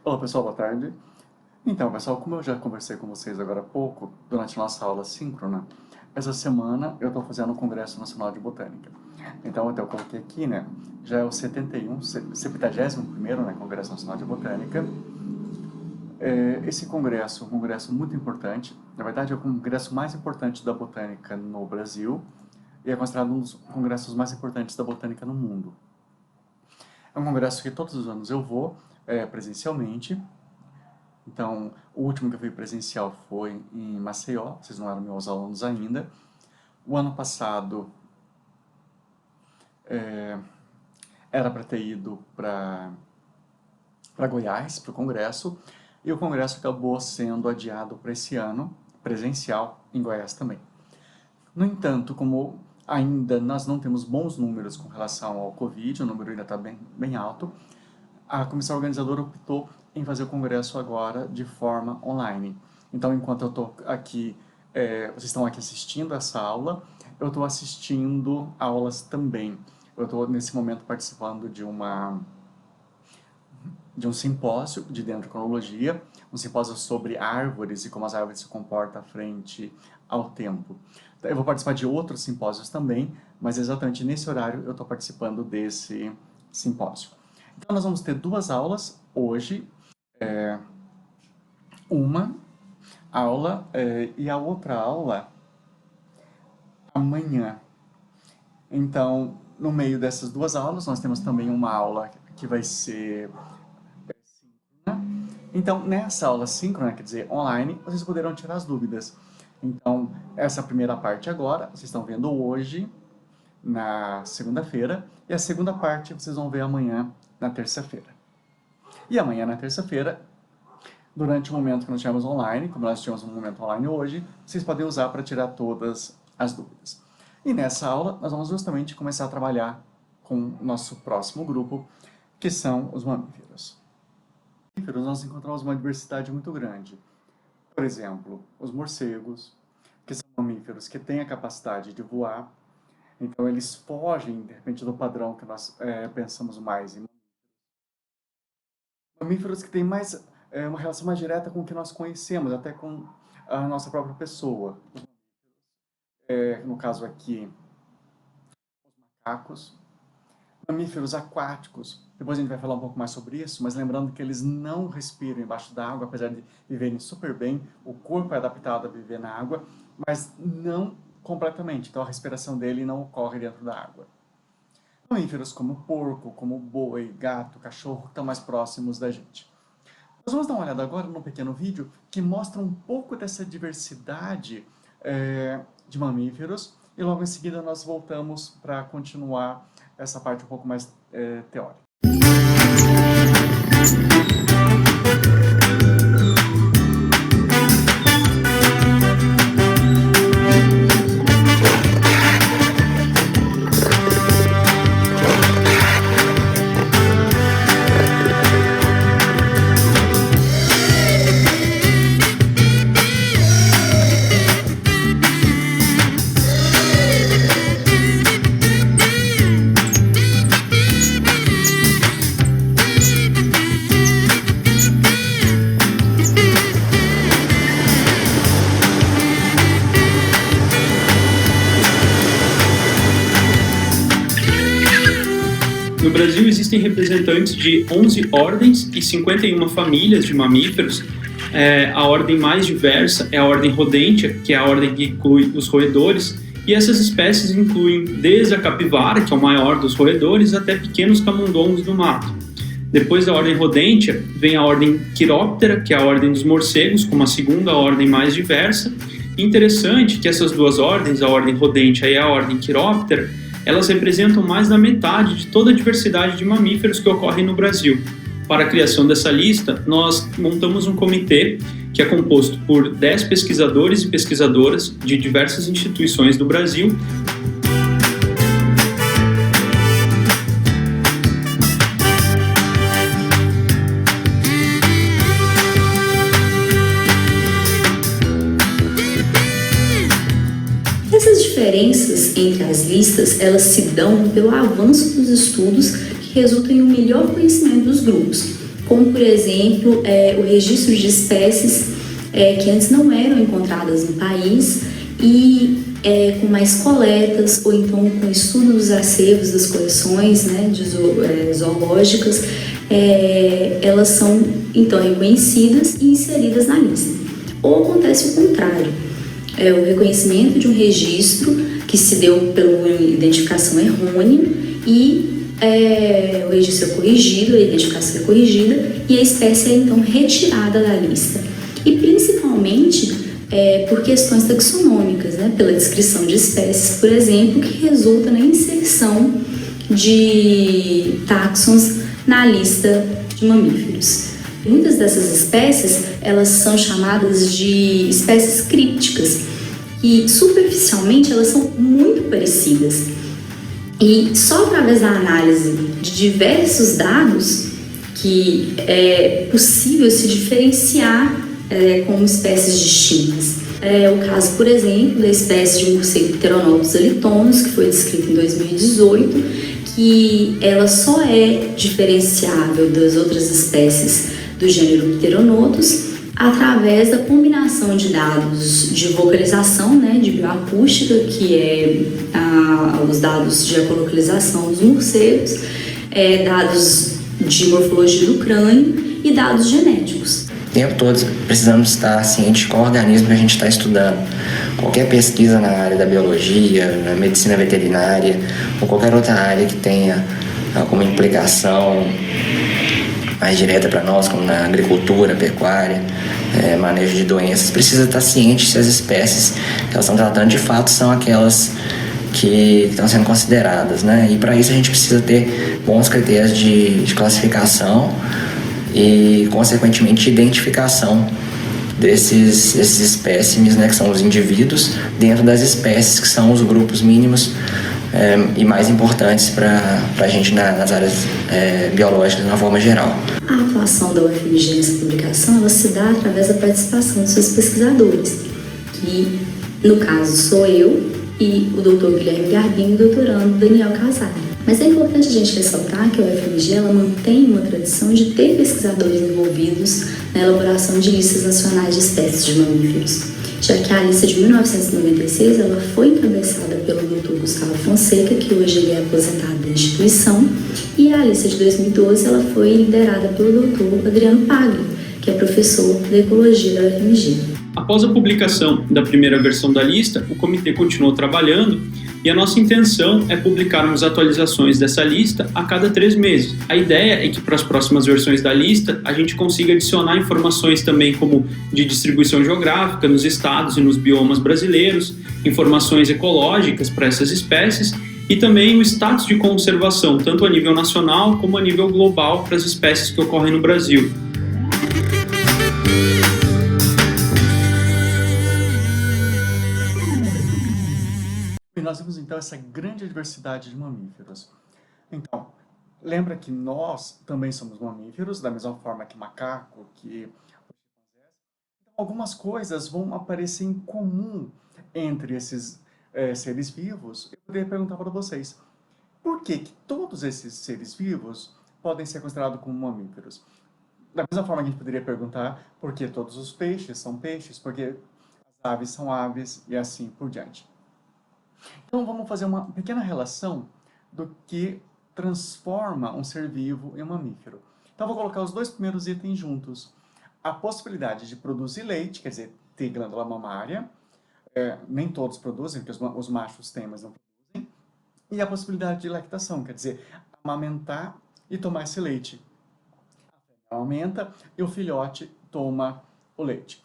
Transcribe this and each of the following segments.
Olá pessoal, boa tarde. Então pessoal, como eu já conversei com vocês agora há pouco, durante a nossa aula síncrona, essa semana eu estou fazendo o Congresso Nacional de Botânica. Então até eu coloquei aqui, né, já é o 71º, né, Congresso Nacional de Botânica. Esse congresso é um congresso muito importante, na verdade é o congresso mais importante da botânica no Brasil e é considerado um dos congressos mais importantes da botânica no mundo. É um congresso que todos os anos eu vou presencialmente. Então, o último que eu fui presencial foi em Maceió, vocês não eram meus alunos ainda. O ano passado era para ter ido para Goiás, para o congresso, e o congresso acabou sendo adiado para esse ano, presencial, em Goiás também. No entanto, como ainda nós não temos bons números com relação ao Covid, o número ainda está bem alto, a comissão organizadora optou em fazer o congresso agora de forma online. Então, enquanto eu estou aqui, vocês estão aqui assistindo essa aula, eu estou assistindo aulas também. Eu estou, nesse momento, participando de um simpósio de dendrocronologia, um simpósio sobre árvores e como as árvores se comportam frente ao tempo. Eu vou participar de outros simpósios também, mas exatamente nesse horário eu estou participando desse simpósio. Então nós vamos ter duas aulas hoje, uma aula e a outra aula amanhã. Então, no meio dessas duas aulas, nós temos também uma aula que vai ser síncrona. Então, nessa aula síncrona, quer dizer, online, vocês poderão tirar as dúvidas. Então, essa primeira parte agora, vocês estão vendo hoje, na segunda-feira, e a segunda parte vocês vão ver amanhã, na terça-feira. E amanhã, na terça-feira, durante o momento que nós tivemos online, como nós tivemos um momento online hoje, vocês podem usar para tirar todas as dúvidas. E nessa aula, nós vamos justamente começar a trabalhar com o nosso próximo grupo, que são os mamíferos. Nos mamíferos, nós encontramos uma diversidade muito grande. Por exemplo, os morcegos, que são mamíferos que têm a capacidade de voar, então eles fogem, de repente, do padrão que nós pensamos mais em mamíferos que têm mais, uma relação mais direta com o que nós conhecemos, até com a nossa própria pessoa. No caso aqui, os macacos, mamíferos aquáticos. Depois a gente vai falar um pouco mais sobre isso, mas lembrando que eles não respiram embaixo da água, apesar de viverem super bem, o corpo é adaptado a viver na água, mas não completamente, então a respiração dele não ocorre dentro da água. Mamíferos como porco, como boi, gato, cachorro, estão mais próximos da gente. Nós vamos dar uma olhada agora num pequeno vídeo que mostra um pouco dessa diversidade de mamíferos e logo em seguida nós voltamos para continuar essa parte um pouco mais teórica. No Brasil existem representantes de 11 ordens e 51 famílias de mamíferos. A ordem mais diversa é a ordem Rodentia, que é a ordem que inclui os roedores, e essas espécies incluem desde a capivara, que é o maior dos roedores, até pequenos camundongos do mato. Depois da ordem Rodentia, vem a ordem Chiroptera, que é a ordem dos morcegos, como a segunda ordem mais diversa. Interessante que essas duas ordens, a ordem Rodentia e a ordem Chiroptera, elas representam mais da metade de toda a diversidade de mamíferos que ocorre no Brasil. Para a criação dessa lista, nós montamos um comitê que é composto por 10 pesquisadores e pesquisadoras de diversas instituições do Brasil. Essas diferenças entre as listas, elas se dão pelo avanço dos estudos que resultam em um melhor conhecimento dos grupos. como, por exemplo, o registro de espécies que antes não eram encontradas no país e com mais coletas ou então com estudo dos acervos das coleções, né, zoológicas, elas são então reconhecidas e inseridas na lista. Ou acontece o contrário, o reconhecimento de um registro que se deu pela identificação errônea e o registro é corrigido, a identificação é corrigida e a espécie é então retirada da lista. E principalmente por questões taxonômicas, né? Pela descrição de espécies, por exemplo, que resulta na inserção de táxons na lista de mamíferos. Muitas dessas espécies, elas são chamadas de espécies crípticas e superficialmente elas são muito parecidas. E só através da análise de diversos dados que é possível se diferenciar como espécies distintas. O caso, por exemplo, da espécie de morcego Pteronopus alitonus, que foi descrita em 2018, que ela só é diferenciável das outras espécies do gênero Pteronotus através da combinação de dados de vocalização, né, de bioacústica, que é os dados de ecolocalização dos morcegos, dados de morfologia do crânio e dados genéticos. O tempo todo precisamos estar cientes de qual organismo que a gente está estudando. Qualquer pesquisa na área da biologia, na medicina veterinária ou qualquer outra área que tenha alguma implicação mais direta para nós, como na agricultura, pecuária, manejo de doenças, precisa estar ciente se as espécies que elas estão tratando de fato são aquelas que estão sendo consideradas, né? E para isso a gente precisa ter bons critérios de classificação e, consequentemente, identificação desses espécimes, né, que são os indivíduos, dentro das espécies, que são os grupos mínimos e mais importantes para a gente nas áreas biológicas, de uma forma geral. A atuação da UFMG nessa publicação ela se dá através da participação dos seus pesquisadores, que, no caso, sou eu e o Dr. Guilherme Garbim e o doutorando Daniel Casari. Mas é importante a gente ressaltar que a UFMG ela mantém uma tradição de ter pesquisadores envolvidos na elaboração de listas nacionais de espécies de mamíferos, já que a lista de 1996 ela foi encabeçada pelo Dr. Gustavo Fonseca, que hoje ele é aposentado da instituição, e a lista de 2012 ela foi liderada pelo Dr. Adriano Pagli, que é professor de ecologia da UFMG. Após a publicação da primeira versão da lista, o comitê continuou trabalhando e a nossa intenção é publicarmos atualizações dessa lista a cada 3 meses. A ideia é que para as próximas versões da lista a gente consiga adicionar informações também como de distribuição geográfica nos estados e nos biomas brasileiros, informações ecológicas para essas espécies e também o status de conservação, tanto a nível nacional como a nível global para as espécies que ocorrem no Brasil. Nós vimos então essa grande diversidade de mamíferos. Então, lembra que nós também somos mamíferos, da mesma forma que macaco, que então, algumas coisas vão aparecer em comum entre esses seres vivos. Eu poderia perguntar para vocês, por que todos esses seres vivos podem ser considerados como mamíferos? Da mesma forma que a gente poderia perguntar por que todos os peixes são peixes, por que as aves são aves e assim por diante. Então vamos fazer uma pequena relação do que transforma um ser vivo em um mamífero. Então vou colocar os dois primeiros itens juntos. A possibilidade de produzir leite, quer dizer, ter glândula mamária, nem todos produzem, porque os machos têm, mas não produzem. E a possibilidade de lactação, quer dizer, amamentar e tomar esse leite. A fêmea amamenta e o filhote toma o leite.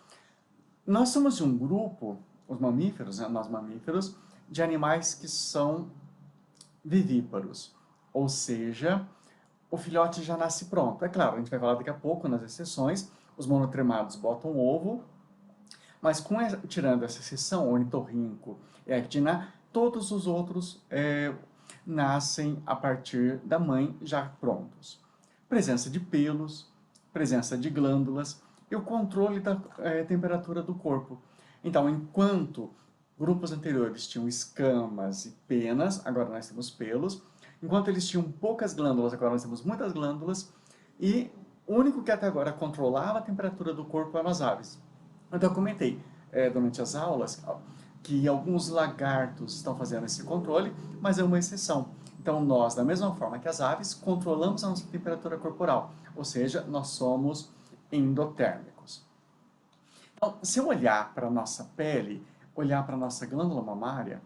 Nós somos de um grupo, os mamíferos, né, nós mamíferos, de animais que são vivíparos, ou seja, o filhote já nasce pronto. É claro, a gente vai falar daqui a pouco nas exceções, os monotremados botam ovo, mas tirando essa exceção, o ornitorrinco e a ecdina, todos os outros nascem a partir da mãe já prontos. Presença de pelos, presença de glândulas e o controle da temperatura do corpo. Então, enquanto grupos anteriores tinham escamas e penas, agora nós temos pelos. Enquanto eles tinham poucas glândulas, agora nós temos muitas glândulas. E O único que até agora controlava a temperatura do corpo eram as aves. Então eu comentei durante as aulas que alguns lagartos estão fazendo esse controle, mas é uma exceção. Então nós, da mesma forma que as aves, controlamos a nossa temperatura corporal, ou seja, nós somos endotérmicos. Então, se eu olhar para a nossa pele, olhar para a nossa glândula mamária,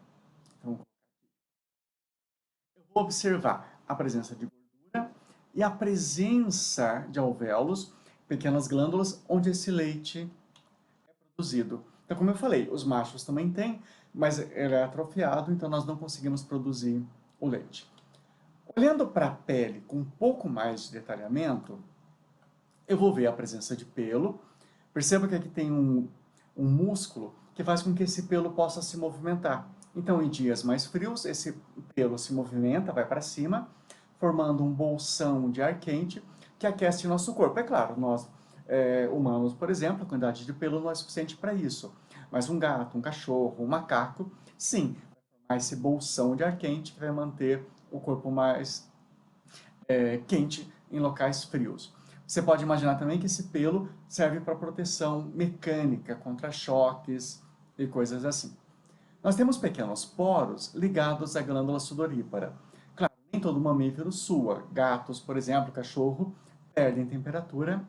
então, eu vou observar a presença de gordura e a presença de alvéolos, pequenas glândulas, onde esse leite é produzido. Então, como eu falei, os machos também têm, mas ele é atrofiado, então nós não conseguimos produzir o leite. Olhando para a pele com um pouco mais de detalhamento, eu vou ver a presença de pelo. Perceba que aqui tem um músculo que faz com que esse pelo possa se movimentar. Então, em dias mais frios, esse pelo se movimenta, vai para cima, formando um bolsão de ar quente que aquece nosso corpo. É claro, nós humanos, por exemplo, a quantidade de pelo não é suficiente para isso. Mas um gato, um cachorro, um macaco, sim, vai formar esse bolsão de ar quente que vai manter o corpo mais quente em locais frios. Você pode imaginar também que esse pelo serve para proteção mecânica contra choques e coisas assim. Nós temos pequenos poros ligados à glândula sudorípara. Claro, nem todo mamífero sua. Gatos, por exemplo, cachorro, perdem temperatura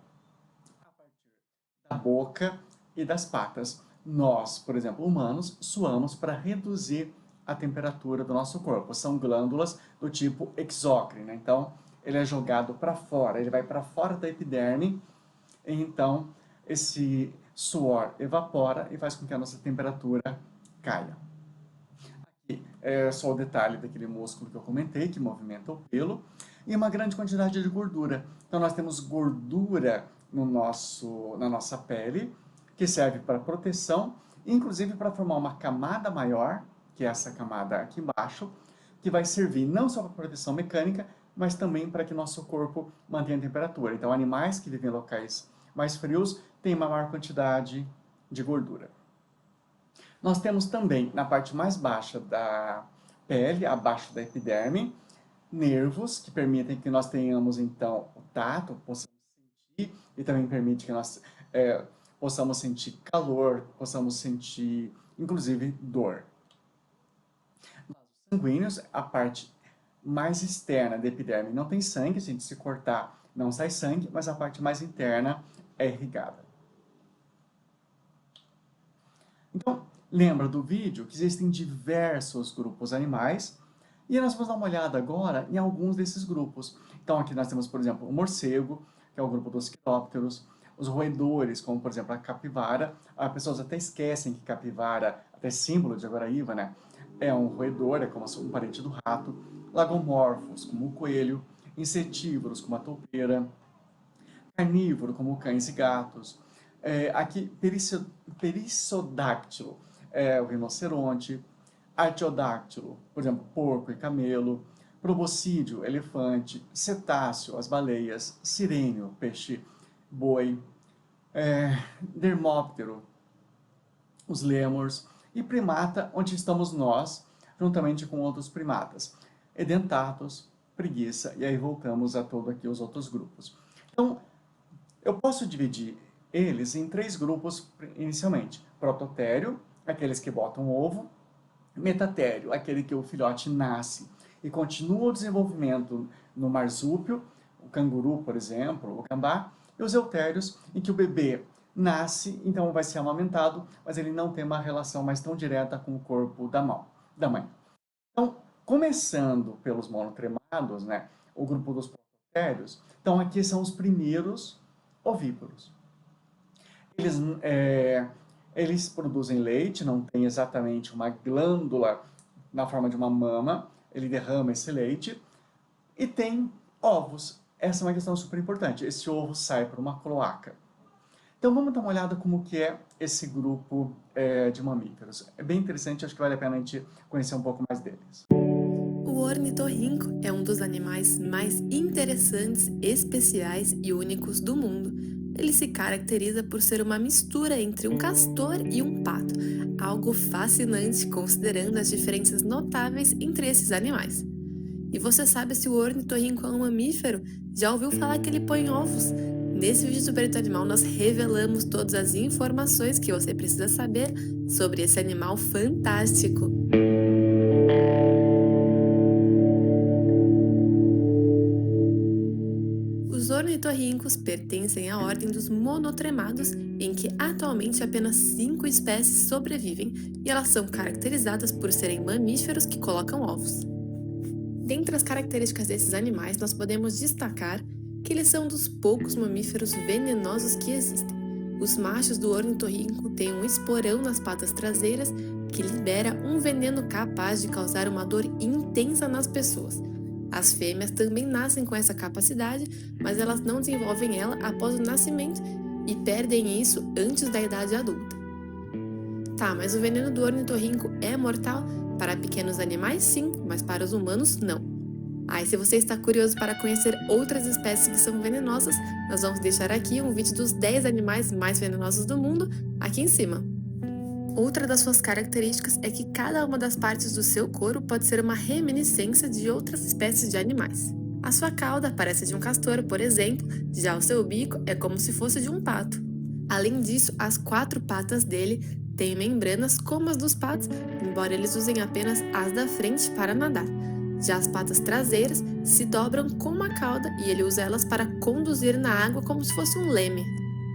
a partir da boca e das patas. Nós, por exemplo, humanos, suamos para reduzir a temperatura do nosso corpo. São glândulas do tipo exócrina. Então, ele é jogado para fora, ele vai para fora da epiderme, e então esse suor evapora e faz com que a nossa temperatura caia. Aqui é só o detalhe daquele músculo que eu comentei, que movimenta o pelo, e uma grande quantidade de gordura. Então nós temos gordura na nossa pele, que serve para proteção, inclusive para formar uma camada maior, que é essa camada aqui embaixo, que vai servir não só para proteção mecânica, mas também para que nosso corpo mantenha a temperatura. Então, animais que vivem em locais mais frios têm uma maior quantidade de gordura. Nós temos também, na parte mais baixa da pele, abaixo da epiderme, nervos que permitem que nós tenhamos, então, o tato, possamos sentir, e também permite que nós possamos sentir calor, possamos sentir, inclusive, dor. Vasos sanguíneos, a parte mais externa da epiderme não tem sangue, se a gente se cortar não sai sangue, mas a parte mais interna é irrigada. Então, lembra do vídeo que existem diversos grupos animais e nós vamos dar uma olhada agora em alguns desses grupos. Então aqui nós temos, por exemplo, o morcego, que é o grupo dos quirópteros, os roedores, como por exemplo a capivara. As pessoas até esquecem que capivara, até símbolo de Aguaraíva, né? É um roedor, é como um parente do rato. Lagomorfos, como o coelho, insetívoros, como a toupeira, carnívoro, como cães e gatos. Aqui, perisodáctilo, o rinoceronte, artiodáctilo, por exemplo, porco e camelo, proboscídeo, elefante, cetáceo, as baleias, sirênio, peixe, boi, dermóptero, os lêmures, e primata, onde estamos nós, juntamente com outros primatas. Edentatos, preguiça, e aí voltamos a todos aqui os outros grupos. Então, eu posso dividir eles em 3 grupos inicialmente. Prototério, aqueles que botam ovo. Metatério, aquele que o filhote nasce e continua o desenvolvimento no marsúpio, o canguru, por exemplo, o gambá. E os eutérios, em que o bebê nasce, então vai ser amamentado, mas ele não tem uma relação mais tão direta com o corpo da mãe. Então, começando pelos monotremados, né, o grupo dos prototérios, então aqui são os primeiros ovíparos. Eles produzem leite, não tem exatamente uma glândula na forma de uma mama, ele derrama esse leite, e tem ovos. Essa é uma questão super importante, esse ovo sai por uma cloaca. Então vamos dar uma olhada como que é esse grupo de mamíferos. É bem interessante, acho que vale a pena a gente conhecer um pouco mais deles. O ornitorrinco é um dos animais mais interessantes, especiais e únicos do mundo. Ele se caracteriza por ser uma mistura entre um castor e um pato, algo fascinante considerando as diferenças notáveis entre esses animais. E você sabe se o ornitorrinco é um mamífero? Já ouviu falar que ele põe ovos? Nesse vídeo do Perito Animal, nós revelamos todas as informações que você precisa saber sobre esse animal fantástico. Os ornitorrincos pertencem à ordem dos monotremados, em que atualmente apenas 5 espécies sobrevivem e elas são caracterizadas por serem mamíferos que colocam ovos. Dentre as características desses animais, nós podemos destacar que eles são dos poucos mamíferos venenosos que existem. Os machos do ornitorrinco têm um esporão nas patas traseiras que libera um veneno capaz de causar uma dor intensa nas pessoas. As fêmeas também nascem com essa capacidade, mas elas não desenvolvem ela após o nascimento e perdem isso antes da idade adulta. Tá, mas o veneno do ornitorrinco é mortal? Para pequenos animais, sim, mas para os humanos, não. E se você está curioso para conhecer outras espécies que são venenosas, nós vamos deixar aqui um vídeo dos 10 animais mais venenosos do mundo, aqui em cima. Outra das suas características é que cada uma das partes do seu couro pode ser uma reminiscência de outras espécies de animais. A sua cauda parece de um castor, por exemplo, já o seu bico é como se fosse de um pato. Além disso, as 4 patas dele têm membranas como as dos patos, embora eles usem apenas as da frente para nadar. Já as patas traseiras se dobram como a cauda e ele usa elas para conduzir na água como se fosse um leme.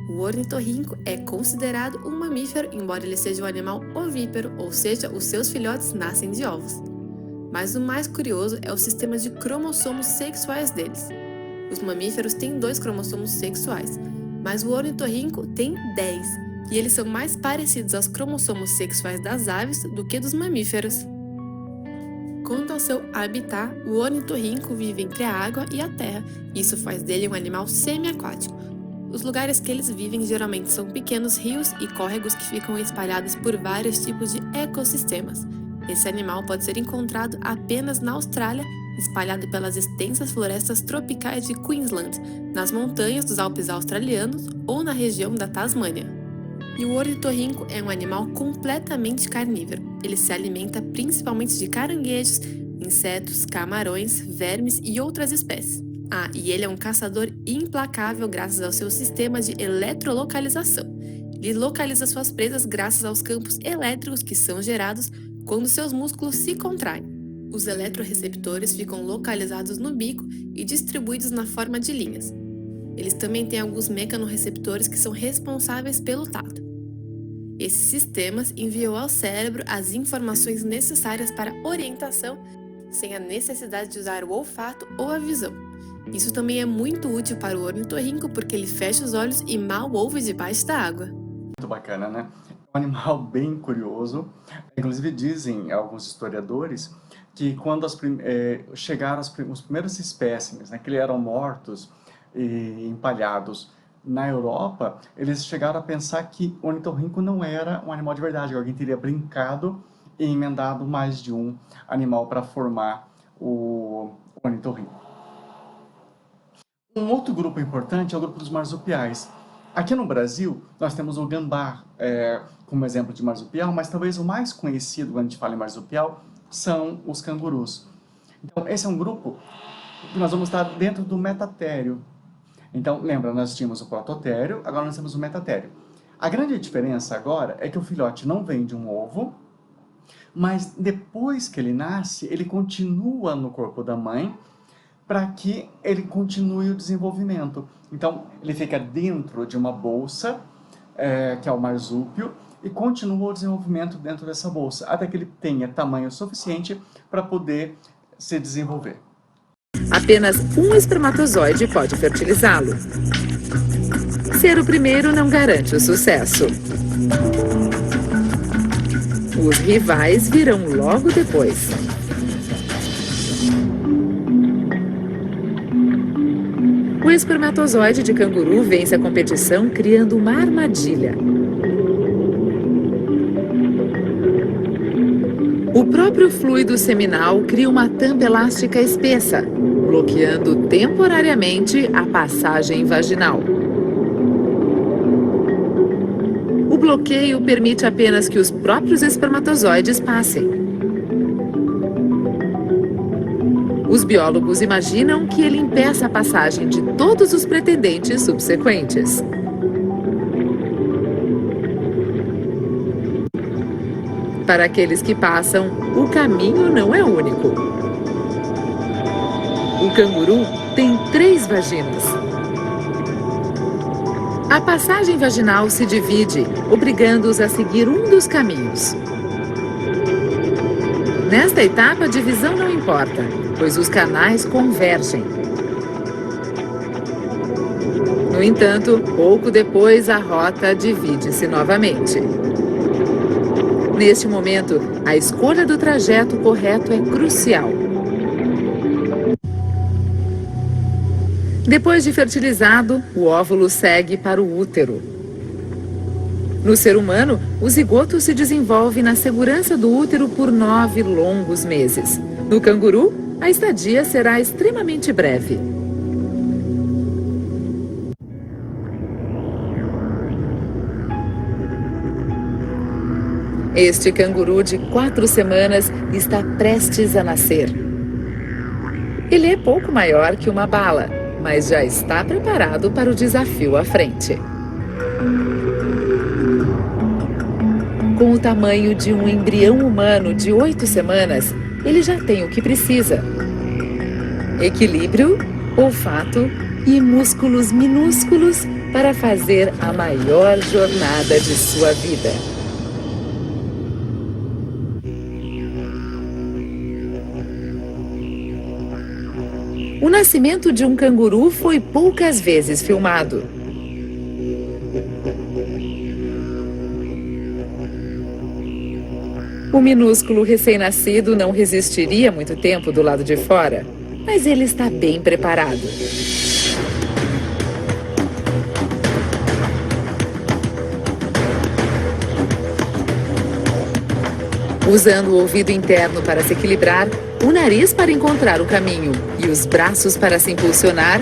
O ornitorrinco é considerado um mamífero, embora ele seja um animal ovíparo, ou seja, os seus filhotes nascem de ovos. Mas o mais curioso é o sistema de cromossomos sexuais deles. Os mamíferos têm 2 cromossomos sexuais, mas o ornitorrinco tem 10, e eles são mais parecidos aos cromossomos sexuais das aves do que dos mamíferos. Quanto ao seu habitat, o ornitorrinco vive entre a água e a terra. Isso faz dele um animal semi-aquático. Os lugares que eles vivem geralmente são pequenos rios e córregos que ficam espalhados por vários tipos de ecossistemas. Esse animal pode ser encontrado apenas na Austrália, espalhado pelas extensas florestas tropicais de Queensland, nas montanhas dos Alpes australianos ou na região da Tasmânia. E o ornitorrinco é um animal completamente carnívoro. Ele se alimenta principalmente de caranguejos, insetos, camarões, vermes e outras espécies. E ele é um caçador implacável graças ao seu sistema de eletrolocalização. Ele localiza suas presas graças aos campos elétricos que são gerados quando seus músculos se contraem. Os eletroreceptores ficam localizados no bico e distribuídos na forma de linhas. Eles também têm alguns mecanorreceptores que são responsáveis pelo tato. Esses sistemas enviam ao cérebro as informações necessárias para orientação, sem a necessidade de usar o olfato ou a visão. Isso também é muito útil para o ornitorrinco porque ele fecha os olhos e mal ouve debaixo da água. Muito bacana, né? É um animal bem curioso. Inclusive dizem alguns historiadores que quando chegaram os primeiros espécimes, né, que eram mortos e empalhados na Europa, eles chegaram a pensar que o ornitorrinco não era um animal de verdade, que alguém teria brincado e emendado mais de um animal para formar o ornitorrinco. Um outro grupo importante é o grupo dos marsupiais. Aqui no Brasil, nós temos o gambá como exemplo de marsupial, mas talvez o mais conhecido quando a gente fala em marsupial são os cangurus. Então, esse é um grupo que nós vamos estar dentro do metatério. Então, lembra, nós tínhamos o prototério, agora nós temos o metatério. A grande diferença agora é que o filhote não vem de um ovo, mas depois que ele nasce, ele continua no corpo da mãe para que ele continue o desenvolvimento. Então, ele fica dentro de uma bolsa, que é o marsúpio, e continua o desenvolvimento dentro dessa bolsa, até que ele tenha tamanho suficiente para poder se desenvolver. Apenas um espermatozoide pode fertilizá-lo. Ser o primeiro não garante o sucesso. Os rivais virão logo depois. O espermatozoide de canguru vence a competição criando uma armadilha. O próprio fluido seminal cria uma tampa elástica espessa, bloqueando temporariamente a passagem vaginal. O bloqueio permite apenas que os próprios espermatozoides passem. Os biólogos imaginam que ele impeça a passagem de todos os pretendentes subsequentes. Para aqueles que passam, o caminho não é único. O canguru tem 3 vaginas. A passagem vaginal se divide, obrigando-os a seguir um dos caminhos. Nesta etapa, a divisão não importa, pois os canais convergem. No entanto, pouco depois, a rota divide-se novamente. Neste momento, a escolha do trajeto correto é crucial. Depois de fertilizado, o óvulo segue para o útero. No ser humano, o zigoto se desenvolve na segurança do útero por 9 longos meses. No canguru, a estadia será extremamente breve. Este canguru de 4 semanas está prestes a nascer. Ele é pouco maior que uma bala, mas já está preparado para o desafio à frente. Com o tamanho de um embrião humano de 8 semanas, ele já tem o que precisa: equilíbrio, olfato e músculos minúsculos para fazer a maior jornada de sua vida. O nascimento de um canguru foi poucas vezes filmado. O minúsculo recém-nascido não resistiria muito tempo do lado de fora, mas ele está bem preparado. Usando o ouvido interno para se equilibrar, o nariz para encontrar o caminho e os braços para se impulsionar,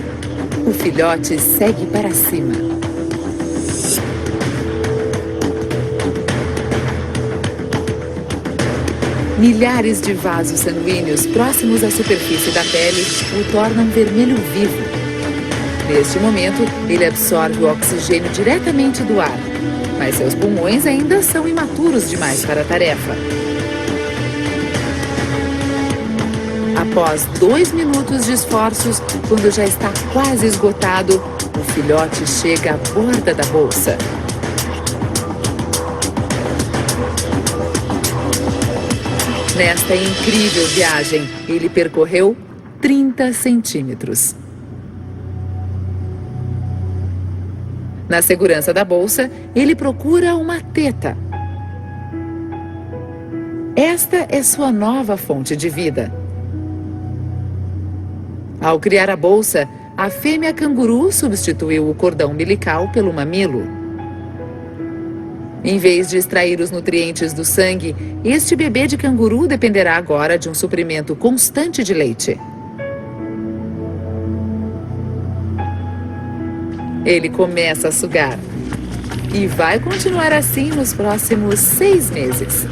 o filhote segue para cima. Milhares de vasos sanguíneos próximos à superfície da pele o tornam vermelho vivo. Neste momento, ele absorve o oxigênio diretamente do ar, mas seus pulmões ainda são imaturos demais para a tarefa. Após 2 minutos de esforços, quando já está quase esgotado, o filhote chega à borda da bolsa. Nesta incrível viagem, ele percorreu 30 centímetros. Na segurança da bolsa, ele procura uma teta. Esta é sua nova fonte de vida. Ao criar a bolsa, a fêmea canguru substituiu o cordão umbilical pelo mamilo. Em vez de extrair os nutrientes do sangue, este bebê de canguru dependerá agora de um suprimento constante de leite. Ele começa a sugar e vai continuar assim nos próximos 6 meses.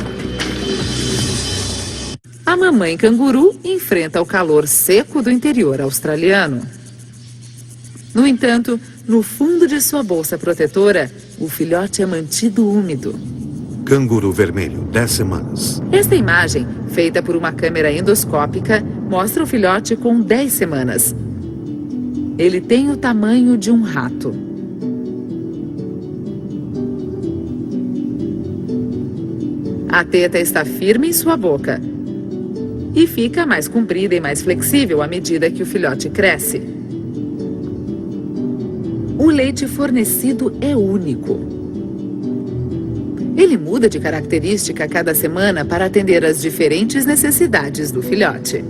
A mamãe canguru enfrenta o calor seco do interior australiano. No entanto, no fundo de sua bolsa protetora, o filhote é mantido úmido. Canguru vermelho, 10 semanas. Esta imagem, feita por uma câmera endoscópica, mostra o filhote com 10 semanas. Ele tem o tamanho de um rato. A teta está firme em sua boca e fica mais comprida e mais flexível à medida que o filhote cresce. O leite fornecido é único. Ele muda de característica a cada semana para atender às diferentes necessidades do filhote.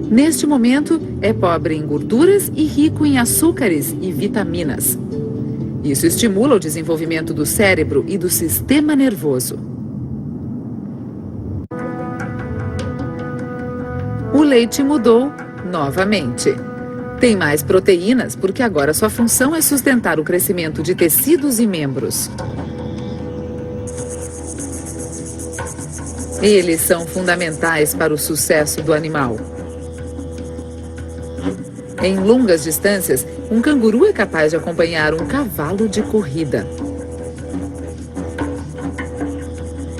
Neste momento, é pobre em gorduras e rico em açúcares e vitaminas. Isso estimula o desenvolvimento do cérebro e do sistema nervoso. O leite mudou novamente. Tem mais proteínas porque agora sua função é sustentar o crescimento de tecidos e membros. Eles são fundamentais para o sucesso do animal. Em longas distâncias, um canguru é capaz de acompanhar um cavalo de corrida.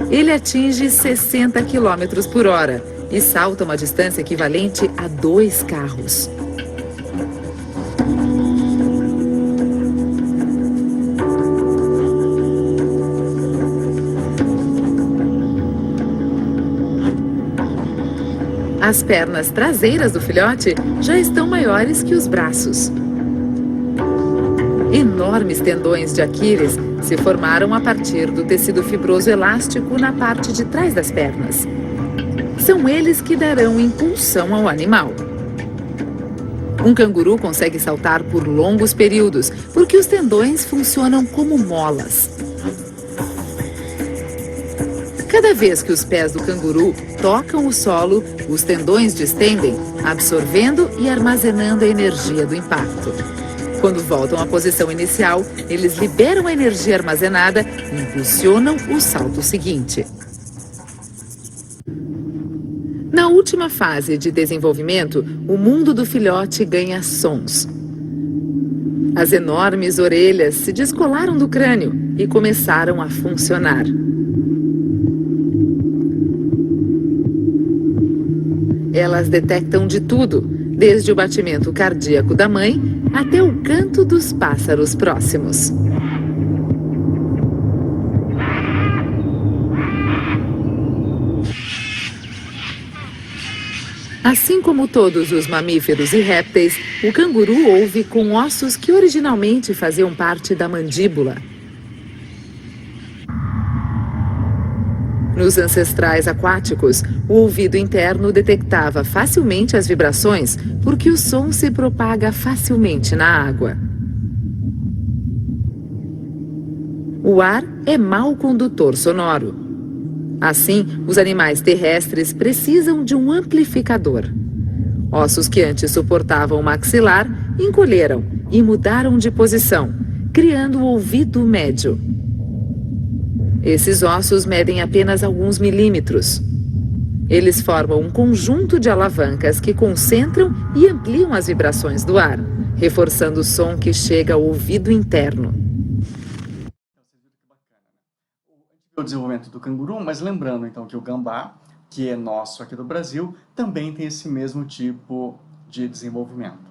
Ele atinge 60 km por hora e salta uma distância equivalente a 2 carros. As pernas traseiras do filhote já estão maiores que os braços. Enormes tendões de Aquiles se formaram a partir do tecido fibroso elástico na parte de trás das pernas. São eles que darão impulsão ao animal. Um canguru consegue saltar por longos períodos porque os tendões funcionam como molas. Cada vez que os pés do canguru tocam o solo, os tendões distendem, absorvendo e armazenando a energia do impacto. Quando voltam à posição inicial, eles liberam a energia armazenada e impulsionam o salto seguinte. Na última fase de desenvolvimento, o mundo do filhote ganha sons. As enormes orelhas se descolaram do crânio e começaram a funcionar. Elas detectam de tudo, desde o batimento cardíaco da mãe até o canto dos pássaros próximos. Assim como todos os mamíferos e répteis, o canguru ouve com ossos que originalmente faziam parte da mandíbula. Nos ancestrais aquáticos, o ouvido interno detectava facilmente as vibrações porque o som se propaga facilmente na água. O ar é mau condutor sonoro. Assim, os animais terrestres precisam de um amplificador. Ossos que antes suportavam o maxilar encolheram e mudaram de posição, criando o ouvido médio. Esses ossos medem apenas alguns milímetros. Eles formam um conjunto de alavancas que concentram e ampliam as vibrações do ar, reforçando o som que chega ao ouvido interno. O desenvolvimento do canguru, mas lembrando então que o gambá, que é nosso aqui do Brasil, também tem esse mesmo tipo de desenvolvimento.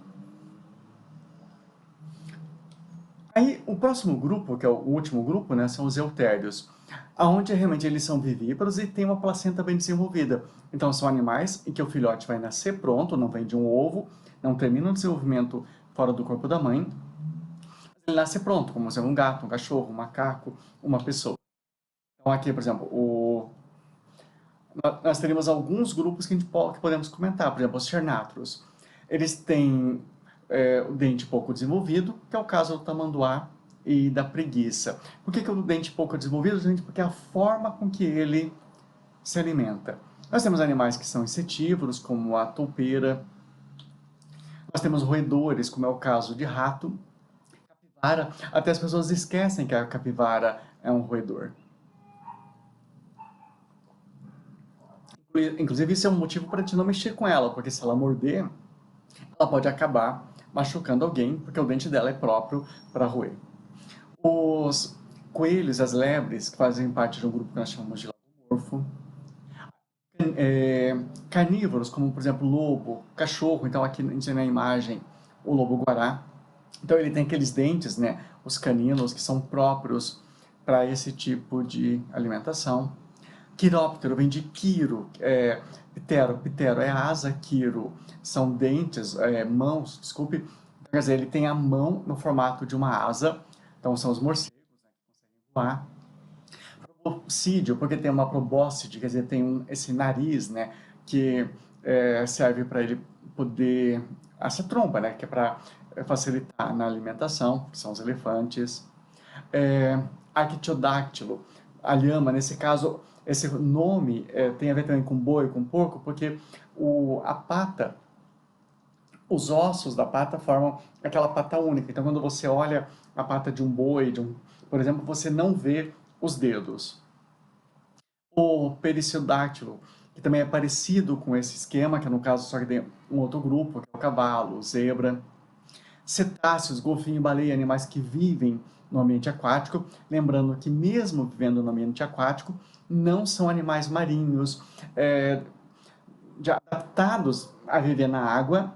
Aí, o próximo grupo, que é o último grupo, né, são os eutérios, onde realmente eles são vivíparos e têm uma placenta bem desenvolvida. Então, são animais em que o filhote vai nascer pronto, não vem de um ovo, não termina o desenvolvimento fora do corpo da mãe. Ele nasce pronto, como um gato, um cachorro, um macaco, uma pessoa. Então, aqui, por exemplo, nós teríamos alguns grupos que podemos comentar. Por exemplo, os chernatros. Eles têm o dente pouco desenvolvido, que é o caso do tamanduá e da preguiça. Por que o dente pouco desenvolvido? Porque é a forma com que ele se alimenta. Nós temos animais que são insetívoros, como a toupeira. Nós temos roedores, como é o caso de rato, capivara. Até as pessoas esquecem que a capivara é um roedor. Inclusive, isso é um motivo para a gente não mexer com ela, porque se ela morder, ela pode acabar machucando alguém, porque o dente dela é próprio para roer. Os coelhos, as lebres, que fazem parte de um grupo que nós chamamos de lagomorfo. Carnívoros, como por exemplo lobo, cachorro, então aqui a gente tem na imagem o lobo-guará. Então ele tem aqueles dentes, né, os caninos, que são próprios para esse tipo de alimentação. Quiróptero vem de quiro, pitero é asa, quiro são dentes, mãos, desculpe. Quer dizer, ele tem a mão no formato de uma asa, então são os morcegos, né, que conseguem voar. Proboscídeo, porque tem uma probóscide, quer dizer, tem esse nariz, né, que serve para ele poder, essa trompa, né, que é para facilitar na alimentação, que são os elefantes. Arquitiodáctilo, a lhama, nesse caso, esse nome tem a ver também com boi, com porco, porque a pata, os ossos da pata formam aquela pata única. Então, quando você olha a pata de um boi, por exemplo, você não vê os dedos. O periciodátilo, que também é parecido com esse esquema, que é no caso só que tem um outro grupo, que é o cavalo, o zebra. Cetáceos, golfinho e baleia, animais que vivem no ambiente aquático, lembrando que mesmo vivendo no ambiente aquático, não são animais marinhos adaptados a viver na água,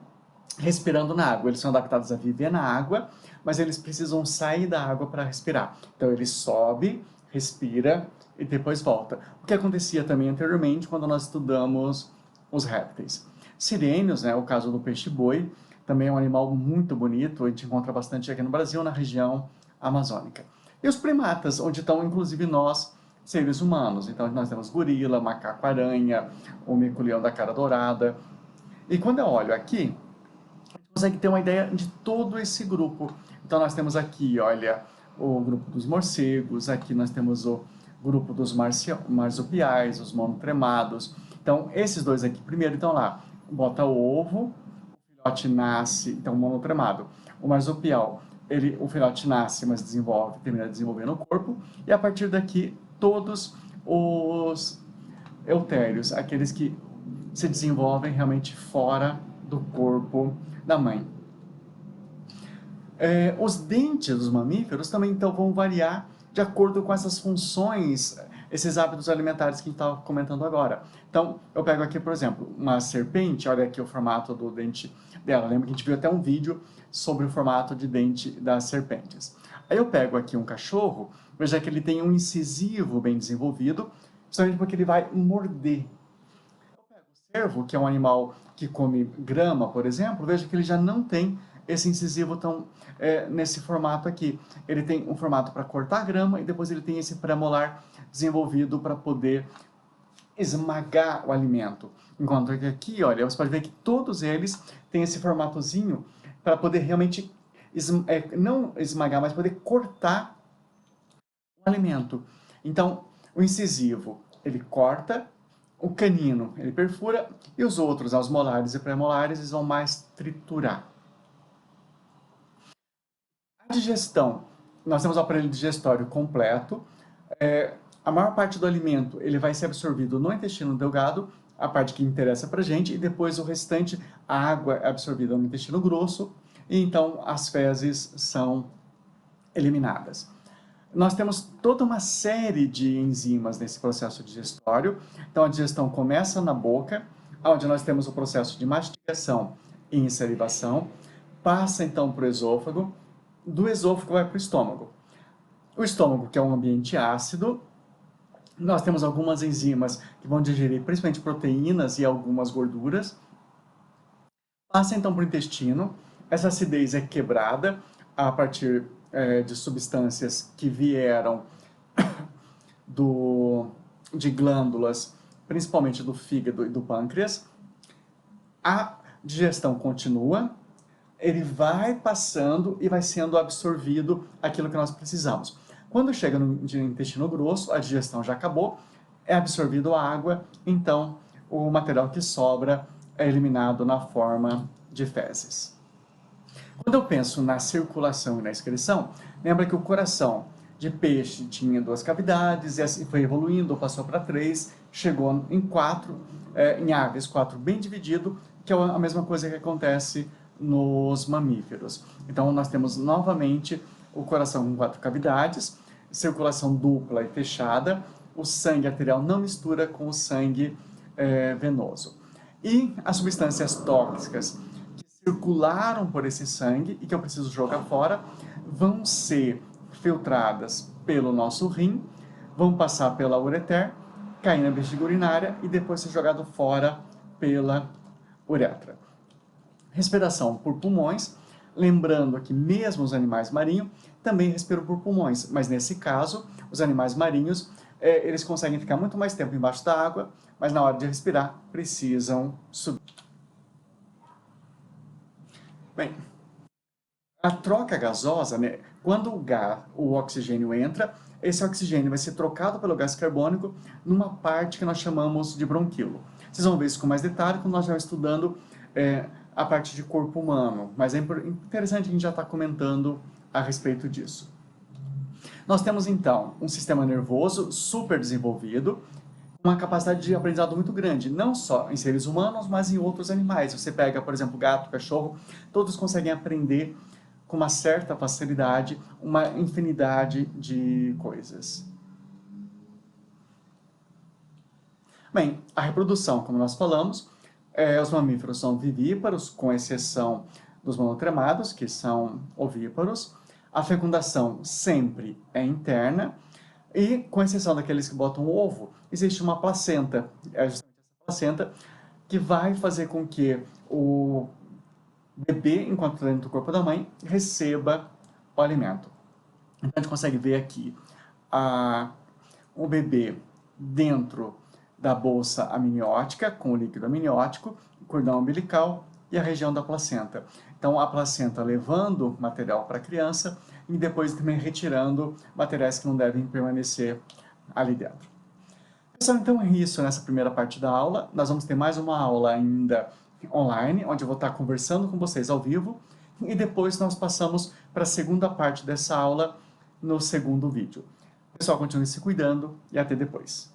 respirando na água. Eles são adaptados a viver na água, mas eles precisam sair da água para respirar. Então ele sobe, respira e depois volta. O que acontecia também anteriormente quando nós estudamos os répteis. Sirênios, o caso do peixe-boi, também é um animal muito bonito, a gente encontra bastante aqui no Brasil, na região amazônica. E os primatas, onde estão inclusive nós, seres humanos. Então nós temos gorila, macaco-aranha, o mico-leão da cara dourada. E quando eu olho aqui, a gente consegue ter uma ideia de todo esse grupo. Então nós temos aqui, olha, o grupo dos morcegos, aqui nós temos o grupo dos marsupiais, os monotremados. Então esses dois aqui, primeiro, então lá, bota o ovo, o filhote nasce, então monotremado. O marsupial, o filhote nasce, mas termina desenvolvendo o corpo, e a partir daqui, todos os eutérios, aqueles que se desenvolvem realmente fora do corpo da mãe. Os dentes dos mamíferos também então vão variar de acordo com essas funções, esses hábitos alimentares que a gente estava comentando agora. Então, eu pego aqui, por exemplo, uma serpente, olha aqui o formato do dente dela. Lembra que a gente viu até um vídeo sobre o formato de dente das serpentes. Aí eu pego aqui um cachorro, veja que ele tem um incisivo bem desenvolvido, justamente porque ele vai morder. Eu pego o cervo, que é um animal que come grama, por exemplo, veja que ele já não tem esse incisivo tão nesse formato aqui. Ele tem um formato para cortar grama e depois ele tem esse premolar desenvolvido para poder esmagar o alimento. Enquanto que aqui, olha, você pode ver que todos eles têm esse formatozinho para poder realmente não esmagar, mas poder cortar o alimento. Então, o incisivo, ele corta, o canino, ele perfura, e os outros, os molares e pré-molares, eles vão mais triturar. A digestão, nós temos o aparelho digestório completo, a maior parte do alimento ele vai ser absorvido no intestino delgado, a parte que interessa para a gente, e depois o restante, a água é absorvida no intestino grosso, e então as fezes são eliminadas. Nós temos toda uma série de enzimas nesse processo digestório. Então a digestão começa na boca, onde nós temos o processo de mastigação e insalivação, passa então para o esôfago, do esôfago vai para o estômago. O estômago, que é um ambiente ácido, nós temos algumas enzimas que vão digerir principalmente proteínas e algumas gorduras. Passa então para o intestino, essa acidez é quebrada a partir de substâncias que vieram de glândulas, principalmente do fígado e do pâncreas. A digestão continua, ele vai passando e vai sendo absorvido aquilo que nós precisamos. Quando chega no intestino grosso, a digestão já acabou, é absorvido a água, então o material que sobra é eliminado na forma de fezes. Quando eu penso na circulação e na excreção, lembra que o coração de peixe tinha 2 cavidades, e assim foi evoluindo, passou para 3, chegou em 4, em aves 4 bem dividido, que é a mesma coisa que acontece nos mamíferos. Então nós temos novamente o coração com 4 cavidades, circulação dupla e fechada, o sangue arterial não mistura com o sangue venoso. E as substâncias tóxicas que circularam por esse sangue e que eu preciso jogar fora, vão ser filtradas pelo nosso rim, vão passar pela ureter, cair na bexiga urinária e depois ser jogado fora pela uretra. Respiração por pulmões, lembrando que mesmo os animais marinhos também respiram por pulmões, mas nesse caso, os animais marinhos, eles conseguem ficar muito mais tempo embaixo da água, mas na hora de respirar, precisam subir. Bem, a troca gasosa, quando o oxigênio entra, esse oxigênio vai ser trocado pelo gás carbônico numa parte que nós chamamos de bronquilo. Vocês vão ver isso com mais detalhe quando nós já estudando a parte de corpo humano, mas é interessante a gente já estar comentando a respeito disso. Nós temos então um sistema nervoso super desenvolvido, uma capacidade de aprendizado muito grande, não só em seres humanos, mas em outros animais. Você pega, por exemplo, gato, cachorro, todos conseguem aprender com uma certa facilidade uma infinidade de coisas. Bem, a reprodução, como nós falamos, os mamíferos são vivíparos, com exceção dos monotremados, que são ovíparos. A fecundação sempre é interna, e, com exceção daqueles que botam ovo, existe uma placenta. É justamente essa placenta que vai fazer com que o bebê, enquanto está dentro do corpo da mãe, receba o alimento. Então, a gente consegue ver aqui o bebê dentro da bolsa amniótica, com o líquido amniótico, o cordão umbilical e a região da placenta. Então, a placenta levando material para a criança e depois também retirando materiais que não devem permanecer ali dentro. Pessoal, então é isso nessa primeira parte da aula. Nós vamos ter mais uma aula ainda online, onde eu vou estar conversando com vocês ao vivo, e depois nós passamos para a segunda parte dessa aula no segundo vídeo. Pessoal, continue se cuidando e até depois.